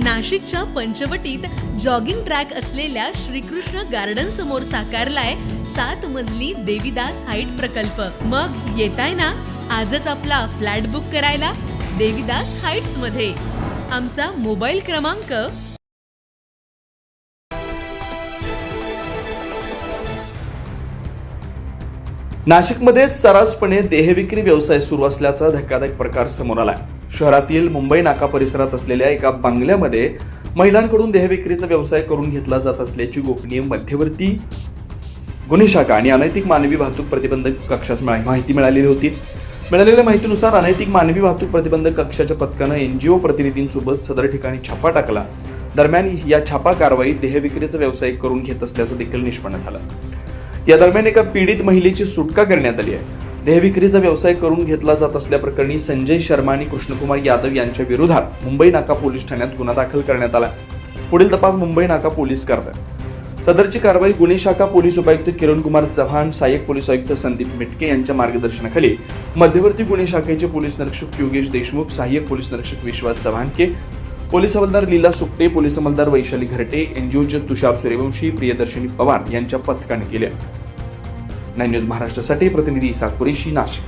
नाशिकच्या पंचवटीत jogging track असलेल्या Shrikrishna garden समोर साकारलाय 7 मजली देवीदास हाईट प्रकल्प। मग येताय ना आजच आपला फ्लॅट बुक करायला देवीदास हाईट्स मध्ये। आमचा मोबाईल क्रमांक नाशिकमध्ये सर्रासपणे देहविक्री व्यवसाय सुरू असल्याचा धक्कादायक प्रकार समोर आलाय। शहरातील मुंबई नाका परिसरात असलेल्या एका बंगल्यामध्ये महिलांकडून देहविक्रीचा व्यवसाय करून घेतला जात असल्याची गोपनीय मध्यवर्ती गुन्हे शाखा आणि अनैतिक मानवी वाहतूक प्रतिबंधक कक्षास माहिती मिळालेली होती। मिळालेल्या माहितीनुसार अनैतिक मानवी वाहतूक प्रतिबंधक कक्षाच्या पथकानं एनजीओ प्रतिनिधींसोबत सदर ठिकाणी छापा टाकला। दरम्यान या छापा कारवाईत देहविक्रीचा व्यवसाय करून घेत असल्याचं देखील निष्पन्न झालं। या दरम्यान एका पीडित महिलेची सुटका करण्यात आली आहे। देहविक्रीचा व्यवसाय करून घेतला जात असल्याप्रकरणी संजय शर्मा आणि कृष्णकुमार यादव यांच्या विरोधात मुंबई नाका पोलीस ठाण्यात गुन्हा दाखल करण्यात आला। पुढील तपास मुंबई नाका पोलीस करतात। सदरची कारवाई गुन्हे शाखा पोलीस उपायुक्त किरण कुमार चव्हाण, सहाय्यक पोलीस आयुक्त संदीप मिटके यांच्या मार्गदर्शनाखाली मध्यवर्ती गुन्हे शाखेचे पोलीस निरीक्षक योगेश देशमुख, सहाय्यक पोलीस निरीक्षक विश्वास चव्हाणके, पोलीस हवालदार लीला सुकटे, पोलीस हवालदार वैशाली घरटे, एनजीओचे तुषार सूर्यवंशी, प्रियदर्शनी पवार यांच्या पथकाने केले। 9 न्यूज महाराष्ट्रासाठी प्रतिनिधी इसाक कुरेशी, नाशिक।